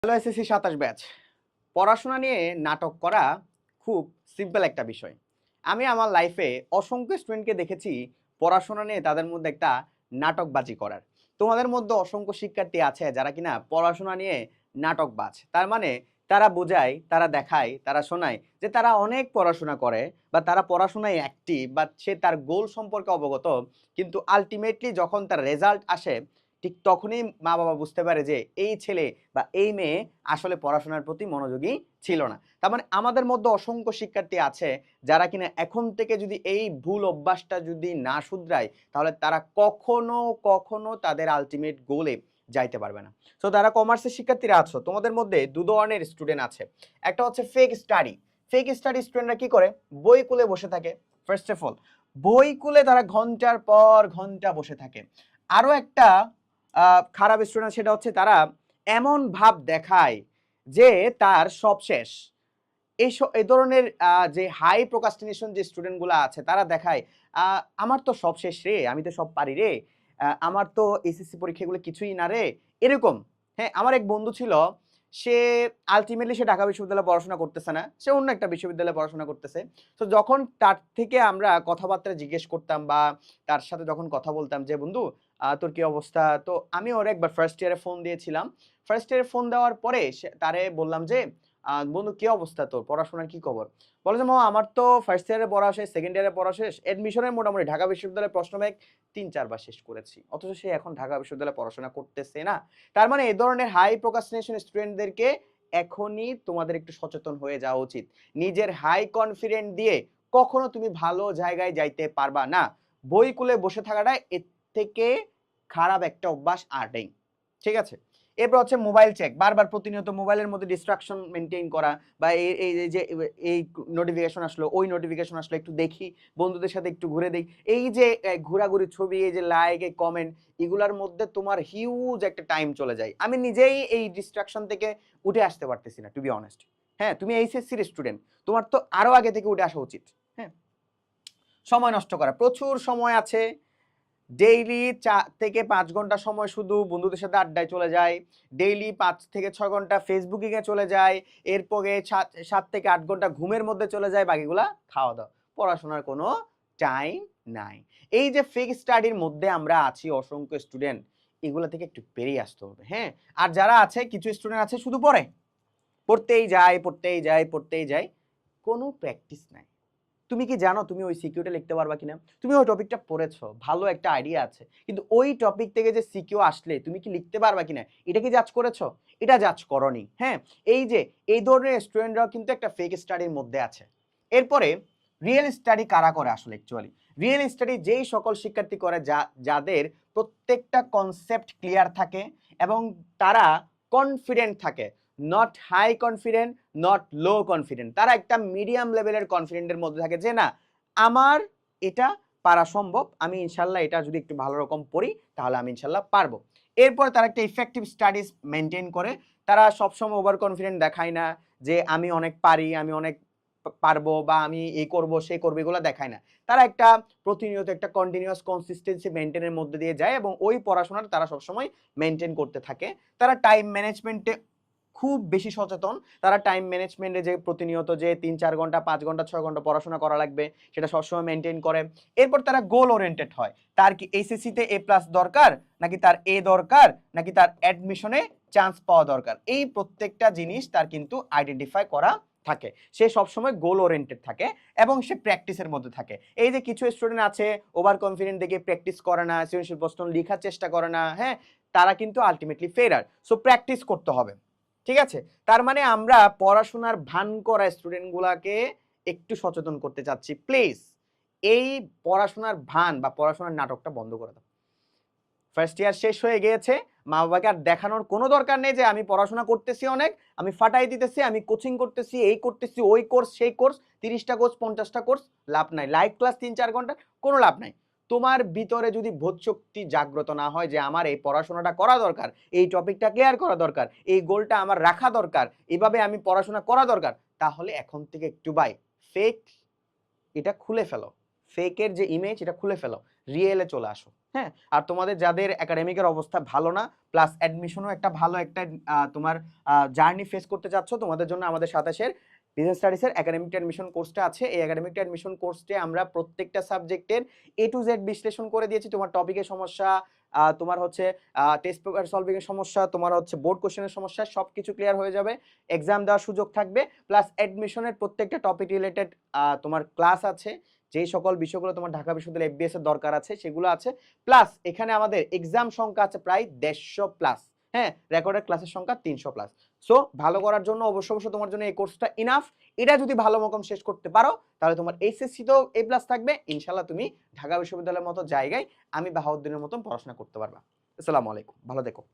Hello SSC ২৭ batch. পড়াশোনা নিয়ে নাটক করা খুব সিম্পল একটা বিষয়। আমি আমার লাইফে অসংখ্য স্টুডেন্টকে দেখেছি পড়াশোনা নিয়ে তাদের মধ্যে একটা নাটকবাজি করার। তোমাদের মধ্যে অসংখ্য শিক্ষার্থী আছে যারা কিনা পড়াশোনা নিয়ে নাটকবাজ। তার মানে তারা বোঝায়, তারা দেখায়, তারা শোনায় যে তারা অনেক পড়াশোনা করে বা তারা পড়াশোনায় অ্যাক্টিভ বা সে তার গোল সম্পর্কে অবগত। কিন্তু আল্টিমেটলি যখন তার রেজাল্ট আসে ঠিক তখনই মা-বাবা বুঝতে পারে যে এই ছেলে বা এই মেয়ে আসলে পড়াশোনার প্রতি মনোযোগী ছিল না। তার মানে আমাদের মধ্যে অসংখ্য শিক্ষার্থী আছে যারা কিনা এখন থেকে যদি এই ভুল অভ্যাসটা যদি না শুধরায় তাহলে তারা কখনো তাদের আল্টিমেট গোলে যাইতে পারবে না। সো যারা কমার্সের শিক্ষার্থীরা আছো তোমাদের মধ্যে দু ধরনের স্টুডেন্ট আছে। একটা হচ্ছে ফেক স্টাডি। ফেক স্টাডি স্টুডেন্টরা কি করে? বই কুলে বসে থাকে। ফার্স্ট অফ অল বই কুলে তারা ঘন্টার পর ঘন্টা বসে থাকে। আরো একটা খারাপ স্টুডেন্ট সেটা হচ্ছে তারা এমন ভাব দেখায় যে তার সব শেষ। এই ধরনের যে হাই প্রোক্রাস্টিনেশন যে স্টুডেন্টগুলো আছে তারা দেখায় আমার তো সব শেষ রে, আমি তো সব পারি রে, আমার তো এসএসসি পরীক্ষাগুলো কিছুই না রে, এরকম। হ্যাঁ, আমার এক বন্ধু ছিল, সে আলটিমেটলি সে ঢাকা বিশ্ববিদ্যালয়ে পড়াশোনা করতেছে না, সে অন্য একটা বিশ্ববিদ্যালয়ে পড়াশোনা করতেছে। তো যখন তার থেকে আমরা কথাবার্তা জিজ্ঞেস করতাম বা তার সাথে যখন কথা বলতাম যে বন্ধু তোর কি অবস্থা, তো আমি ওর একবার ফার্স্ট ইয়ারে ফোন দিয়েছিলাম। ফার্স্ট ইয়ারে ফোন দেওয়ার পরে তারে বললাম যে বন্ধু কি অবস্থা, তোর পড়াশোনার কি খবর? বলে যে মামা আমার তো ফার্স্ট ইয়ারে পড়া শেষ, সেকেন্ড ইয়ারে পড়া শেষ, এডমিশনের মোটামুটি ঢাকা বিশ্ববিদ্যালয়ের প্রশ্ন ব্যাংক ৩-৪ বার শেষ করেছি, অথচ সে এখন ঢাকা বিশ্ববিদ্যালয়ে পড়াশোনা করতেছে না। তার মানে এই ধরনের হাই প্রোক্রাস্টিনেশন স্টুডেন্টদেরকে এখনই তোমাদের একটু সচেতন হয়ে যাওয়া উচিত। নিজের হাই কনফিডেন্ট দিয়ে কখনো তুমি ভালো জায়গায় যাইতে পারবা না। বই কুলে বসে থাকাটা এর থেকে খারাপ একটা অভ্যাস আর নেই। ঠিক আছে? এরপর হচ্ছে মোবাইল চেক, বারবার প্রতিনিয়ত মোবাইলের মধ্যে ডিস্ট্রাকশন মেনটেন করা বা এই যে এই নোটিফিকেশন আসলো, ওই নোটিফিকেশন আসলো, একটু দেখি, বন্ধুদের সাথে একটু ঘুরে দেখি, এই যে ঘোরাঘুরি ছবি, এই যে লাইক, এই কমেন্ট, এগুলার মধ্যে তোমার হিউজ একটা টাইম চলে যায়। আমি নিজেই এই ডিস্ট্রাকশন থেকে উঠে আসতে পারতেছি না, টু বি অনেস্ট। হ্যাঁ, তুমি এইচএসসির স্টুডেন্ট, তোমার তো আরো আগে থেকে উঠে আসা উচিত। হ্যাঁ, সময় নষ্ট করা, প্রচুর সময় আছে। ডেইলি ৪ থেকে ৫ ঘন্টা সময় শুধু বন্ধুদের সাথে আড্ডায় চলে যায়। ডেইলি ৫ থেকে ৬ ঘন্টা ফেসবুকিংয়ে চলে যায়। এরপরে ৭ থেকে ৮ ঘন্টা ঘুমের মধ্যে চলে যায়, বাকিগুলা খাওয়া-দাওয়া। পড়াশোনার কোনো টাইম নাই। এই যে ফেক স্টাডির মধ্যে আমরা আছি অসংখ্য স্টুডেন্ট, এগুলা থেকে একটু বেরিয়ে আসতে হবে। হ্যাঁ? আর যারা আছে কিছু স্টুডেন্ট আছে শুধু পড়ে। পড়তেই যায়। কোনো প্র্যাকটিস নাই। তুমি কি জানো তুমি ওই সিকিউটা লিখতে পারবা কিনা? তুমি ওই টপিকটা পড়েছো, ভালো একটা আইডিয়া আছে। কিন্তু ওই টপিক থেকে যে সিকিউ আসলে তুমি কি লিখতে পারবা কিনা? এটা কি জাজ করেছো? এটা জাজ করোনি। হ্যাঁ? এই যে এই ধরনের স্টুডেন্টরাও কিন্তু একটা ফেক স্টাডির মধ্যে আছে। এরপরে রিয়েল স্টাডি কারা করে আসলে অ্যাকচুয়ালি? রিয়েল স্টাডি যেই সকল শিক্ষার্থী করে যাদের প্রত্যেকটা কনসেপ্ট ক্লিয়ার থাকে এবং তারা কনফিডেন্ট থাকে। Not high confident, not low confident. তারা একটা মিডিয়াম লেভেলের কনফিডেন্টের মধ্যে থাকে যে না, আমার এটা পারা সম্ভব, আমি ইনশাল্লাহ এটা যদি একটু ভালো রকম পড়ি তাহলে আমি ইনশাল্লাহ পারবো। এরপর তারা একটা ইফেক্টিভ স্টাডিজ মেনটেন করে। তারা সবসময় ওভার কনফিডেন্ট দেখায় না যে আমি অনেক পারি, আমি অনেক পারবো বা আমি এই করবো সে করবো, এগুলো দেখায় না। তারা একটা প্রতিনিয়ত একটা কন্টিনিউয়াস কনসিস্টেন্সি মেনটেনের মধ্যে দিয়ে যায় এবং ওই পড়াশোনাটা তারা সবসময় মেনটেন করতে থাকে। তারা টাইম ম্যানেজমেন্টে খুব বেশি সচেতন। তারা টাইম ম্যানেজমেন্টে যে প্রতিনিয়ত যে ৩-৪ ঘন্টা, ৫ ঘন্টা, ৬ ঘন্টা পড়াশোনা করা লাগবে সেটা সবসময় মেনটেন করে। এরপর তারা গোল ওরিয়েন্টেড হয়। তার কি এইচএসসিতে এ প্লাস দরকার, নাকি তার এ দরকার, নাকি তার অ্যাডমিশনে চান্স পাওয়া দরকার, এই প্রত্যেকটা জিনিস তার কিন্তু আইডেন্টিফাই করা থাকে। সে সবসময় গোল ওরিয়েন্টেড থাকে এবং সে প্র্যাকটিসের মধ্যে থাকে। এই যে কিছু স্টুডেন্ট আছে ওভার কনফিডেন্ট দেখে প্র্যাকটিস করে না, সৃজনশীল প্রশ্ন লেখার চেষ্টা করে না, হ্যাঁ, তারা কিন্তু আলটিমেটলি ফেলার। সো প্র্যাকটিস করতে হবে। ঠিক আছে? তার মানে আমরা পড়াশোনার ভান করা স্টুডেন্টগুলাকে একটু সচেতন করতে চাচ্ছি। প্লিজ এই পড়াশোনার ভান বা পড়াশোনার নাটকটা বন্ধ করে দাও। ফার্স্ট ইয়ার শেষ হয়ে গিয়েছে, মা-বাবাকে আর দেখানোর কোনো দরকার নেই যে আমি পড়াশোনা করতেছি অনেক, আমি ফাটাই দিতেছি, আমি কোচিং করতেছি, এই করতেছি, ওই কোর্স, সেই কোর্স, ৩০ টা কোর্স, ৫০ টা কোর্স, লাভ নাই। লাইভ ক্লাস ৩-৪ ঘন্টা, কোনো লাভ নাই। তোমার ভিতরে যদি বোধশক্তি জাগ্রত না হয় যে আমার এই পড়াশোনাটা করা দরকার, এই টপিকটা ক্লিয়ার করা দরকার, এই গোলটা আমার রাখা দরকার, এভাবে আমি পড়াশোনা করা দরকার, তাহলে এখন থেকে একটু ফেক এটা খুলে ফেলো। ফেকের যে ইমেজ এটা খুলে ফেলো। রিয়েলে চলে আসো। হ্যাঁ, আর তোমাদের যাদের একাডেমিকের অবস্থা ভালো না, প্লাস অ্যাডমিশনও একটা ভালো একটা তোমার জার্নি ফেস করতে যাচ্ছ, তোমাদের জন্য আমাদের 27-এর বিজনেস স্টাডিজের একাডেমিক অ্যাডমিশন কোর্সটা আছে। এই একাডেমিক অ্যাডমিশন কোর্সে আমরা প্রত্যেকটা সাবজেক্টের A to Z বিশ্লেষণ করে দিয়েছি। তোমার টপিকের সমস্যা, তোমার হচ্ছে টেস্ট পেপার সলভিং এর সমস্যা, তোমার হচ্ছে বোর্ড কোশ্চেনের সমস্যা, সবকিছু ক্লিয়ার হয়ে যাবে। এক্সাম দেওয়ার সুযোগ থাকবে, প্লাস অ্যাডমিশনের প্রত্যেকটা টপিক রিলেটেড তোমার ক্লাস আছে। যেই সকল বিষয়গুলো তোমার ঢাকা বিশ্ববিদ্যালয় FBS এর দরকার আছে সেগুলো আছে। প্লাস এখানে আমাদের এক্সাম সংখ্যা আছে প্রায় 150 প্লাস। হ্যাঁ, রেকর্ডেড ক্লাসের সংখ্যা 300 প্লাস। সো ভালো করার জন্য অবশ্যই তোমার জন্য এই কোর্সটা ইনাফ। এটা যদি ভালো মতন শেষ করতে পারো তাহলে তোমার এইচএসসি তেও A+ থাকবে। ইনশাআল্লাহ তুমি ঢাকা বিশ্ববিদ্যালয়ের মতো জায়গায় আমি বাহাউদ্দিনের মতন পড়াশোনা করতে পারবা। আসসালামু আলাইকুম, ভালো থেকো।